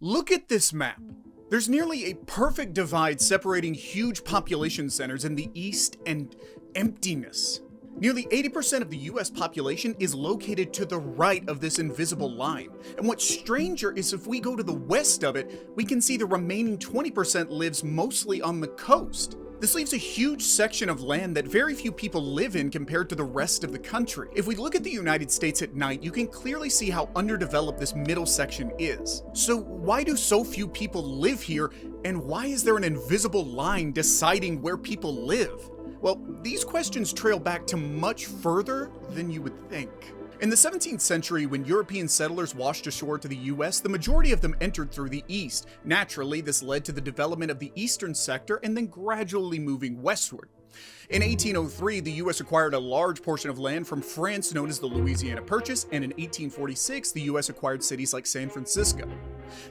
Look at this map. There's nearly a perfect divide separating huge population centers in the east and emptiness. Nearly 80% of the US population is located to the right of this invisible line. And what's stranger is if we go to the west of it, we can see the remaining 20% lives mostly on the coast. This leaves a huge section of land that very few people live in compared to the rest of the country. If we look at the United States at night, you can clearly see how underdeveloped this middle section is. So why do so few people live here, and why is there an invisible line deciding where people live? Well, these questions trail back to much further than you would think. In the 17th century, when European settlers washed ashore to the US, the majority of them entered through the east. Naturally, this led to the development of the eastern sector and then gradually moving westward. In 1803, the US acquired a large portion of land from France known as the Louisiana Purchase, and in 1846, the US acquired cities like San Francisco.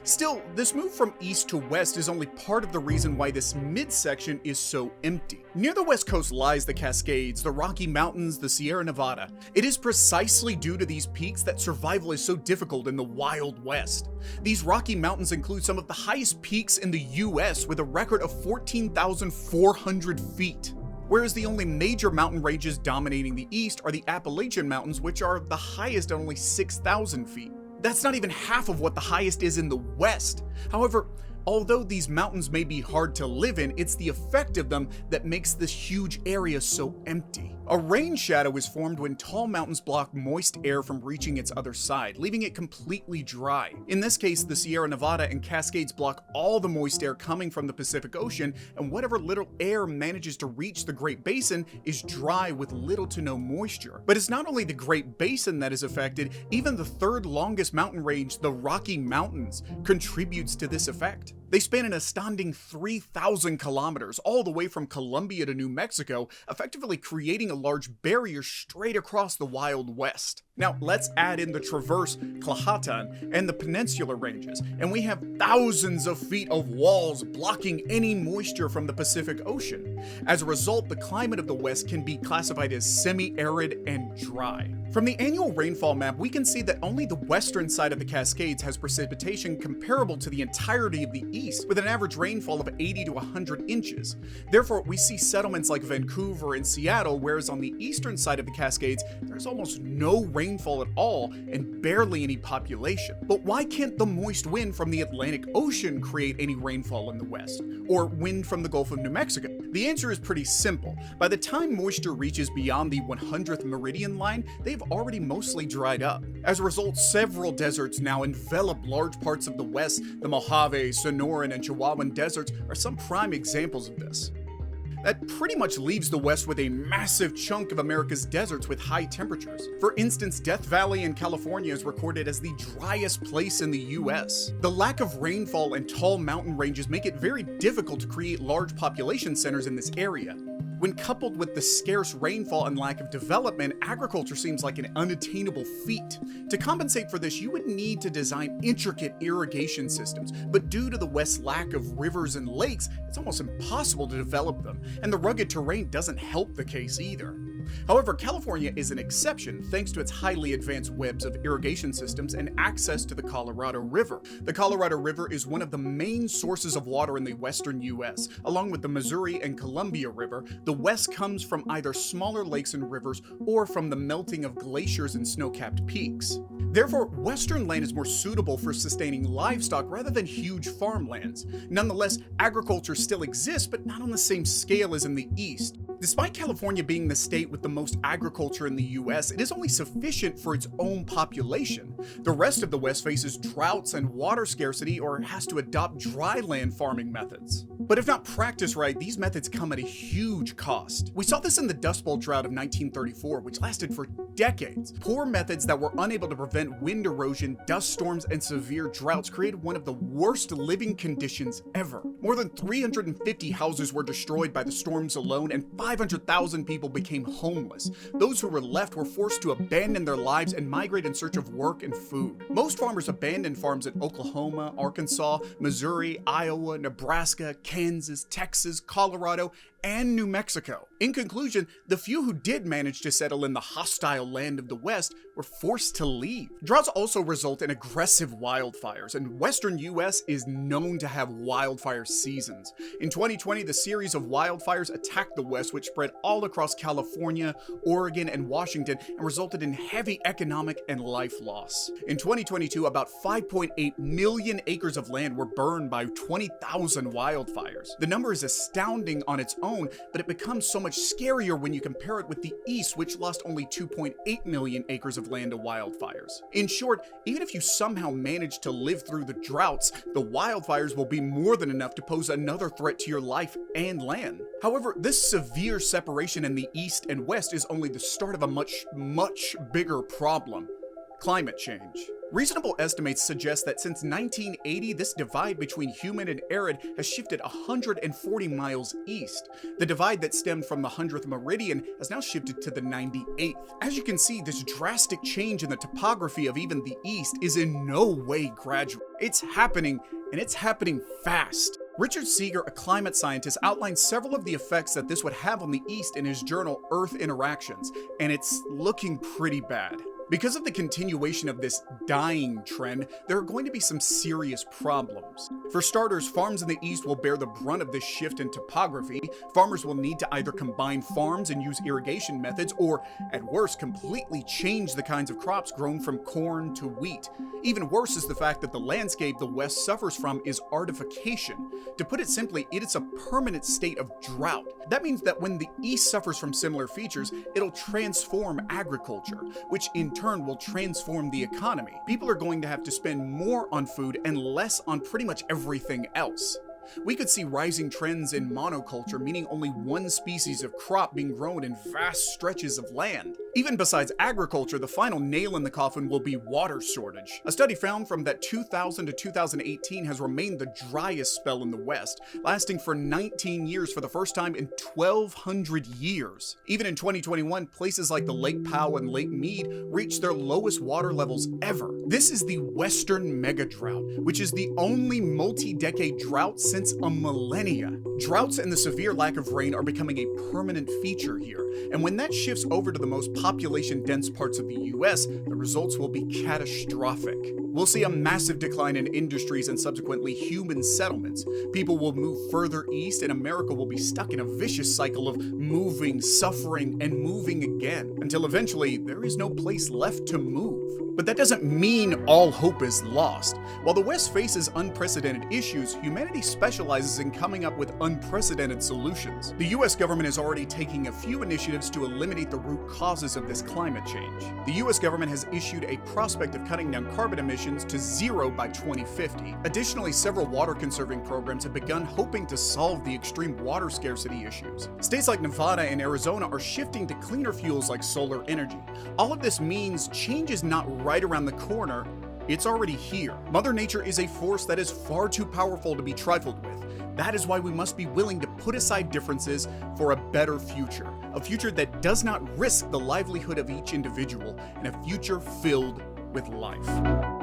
Still, this move from east to west is only part of the reason why this midsection is so empty. Near the west coast lies the Cascades, the Rocky Mountains, the Sierra Nevada. It is precisely due to these peaks that survival is so difficult in the Wild West. These Rocky Mountains include some of the highest peaks in the US with a record of 14,400 feet. Whereas the only major mountain ranges dominating the east are the Appalachian Mountains, which are the highest at only 6,000 feet. That's not even half of what the highest is in the west. However, although these mountains may be hard to live in, it's the effect of them that makes this huge area so empty. A rain shadow is formed when tall mountains block moist air from reaching its other side, leaving it completely dry. In this case, the Sierra Nevada and Cascades block all the moist air coming from the Pacific Ocean, and whatever little air manages to reach the Great Basin is dry with little to no moisture. But it's not only the Great Basin that is affected, even the third longest mountain range, the Rocky Mountains, contributes to this effect. They span an astounding 3,000 kilometers, all the way from Colombia to New Mexico, effectively creating a large barrier straight across the Wild West. Now, let's add in the Traverse, Clahatan, and the Peninsular Ranges, and we have thousands of feet of walls blocking any moisture from the Pacific Ocean. As a result, the climate of the West can be classified as semi-arid and dry. From the annual rainfall map, we can see that only the western side of the Cascades has precipitation comparable to the entirety of the east, with an average rainfall of 80 to 100 inches. Therefore, we see settlements like Vancouver and Seattle, whereas on the eastern side of the Cascades, there's almost no rainfall at all and barely any population. But why can't the moist wind from the Atlantic Ocean create any rainfall in the west? Or wind from the Gulf of New Mexico? The answer is pretty simple. By the time moisture reaches beyond the 100th meridian line, they've already mostly dried up. As a result, several deserts now envelop large parts of the West. The Mojave, Sonoran, and Chihuahuan deserts are some prime examples of this. That pretty much leaves the West with a massive chunk of America's deserts with high temperatures. For instance, Death Valley in California is recorded as the driest place in the US. The lack of rainfall and tall mountain ranges make it very difficult to create large population centers in this area. When coupled with the scarce rainfall and lack of development, agriculture seems like an unattainable feat. To compensate for this, you would need to design intricate irrigation systems, but due to the West's lack of rivers and lakes, it's almost impossible to develop them, and the rugged terrain doesn't help the case either. However, California is an exception thanks to its highly advanced webs of irrigation systems and access to the Colorado River. The Colorado River is one of the main sources of water in the western US. Along with the Missouri and Columbia River, the West comes from either smaller lakes and rivers or from the melting of glaciers and snow-capped peaks. Therefore, western land is more suitable for sustaining livestock rather than huge farmlands. Nonetheless, agriculture still exists, but not on the same scale as in the east. Despite California being the state with the most agriculture in the US, it is only sufficient for its own population. The rest of the West faces droughts and water scarcity or has to adopt dry land farming methods. But if not practiced right, these methods come at a huge cost. We saw this in the Dust Bowl drought of 1934, which lasted for decades. Poor methods that were unable to prevent wind erosion, dust storms, and severe droughts created one of the worst living conditions ever. More than 350 houses were destroyed by the storms alone, and 500,000 people became homeless. Those who were left were forced to abandon their lives and migrate in search of work and food. Most farmers abandoned farms in Oklahoma, Arkansas, Missouri, Iowa, Nebraska, Kansas, Texas, Colorado, and New Mexico. In conclusion, the few who did manage to settle in the hostile land of the West were forced to leave. Droughts also result in aggressive wildfires, and western US is known to have wildfire seasons. In 2020, the series of wildfires attacked the West, which spread all across California, Oregon, and Washington, and resulted in heavy economic and life loss. In 2022, about 5.8 million acres of land were burned by 20,000 wildfires. The number is astounding on its own, but it becomes so much scarier when you compare it with the East, which lost only 2.8 million acres of land to wildfires. In short, even if you somehow manage to live through the droughts, the wildfires will be more than enough to pose another threat to your life and land. However, this severe separation in the East and West is only the start of a much bigger problem: climate change. Reasonable estimates suggest that since 1980, this divide between humid and arid has shifted 140 miles east. The divide that stemmed from the 100th meridian has now shifted to the 98th. As you can see, this drastic change in the topography of even the East is in no way gradual. It's happening, and it's happening fast. Richard Seeger, a climate scientist, outlined several of the effects that this would have on the East in his journal Earth Interactions, and it's looking pretty bad. Because of the continuation of this dying trend, there are going to be some serious problems. For starters, farms in the East will bear the brunt of this shift in topography. Farmers will need to either combine farms and use irrigation methods, or at worst, completely change the kinds of crops grown from corn to wheat. Even worse is the fact that the landscape the West suffers from is artification. To put it simply, it is a permanent state of drought. That means that when the East suffers from similar features, it'll transform agriculture, which in turn will transform the economy. People are going to have to spend more on food and less on pretty much everything else. We could see rising trends in monoculture, meaning only one species of crop being grown in vast stretches of land. Even besides agriculture, the final nail in the coffin will be water shortage. A study found from that 2000 to 2018 has remained the driest spell in the West, lasting for 19 years for the first time in 1,200 years. Even in 2021, places like the Lake Powell and Lake Mead reached their lowest water levels ever. This is the Western mega drought, which is the only multi-decade drought since a millennia. Droughts and the severe lack of rain are becoming a permanent feature here, and when that shifts over to the most population-dense parts of the US, the results will be catastrophic. We'll see a massive decline in industries and subsequently human settlements. People will move further east, and America will be stuck in a vicious cycle of moving, suffering, and moving again, until eventually there is no place left to move. But that doesn't mean all hope is lost. While the West faces unprecedented issues, humanity specializes in coming up with unprecedented solutions. The US government is already taking a few initiatives to eliminate the root causes of this climate change. The US government has issued a prospect of cutting down carbon emissions to zero by 2050. Additionally, several water conserving programs have begun hoping to solve the extreme water scarcity issues. States like Nevada and Arizona are shifting to cleaner fuels like solar energy. All of this means change is not right around the corner, it's already here. Mother Nature is a force that is far too powerful to be trifled with. That is why we must be willing to put aside differences for a better future. A future that does not risk the livelihood of each individual, and a future filled with life.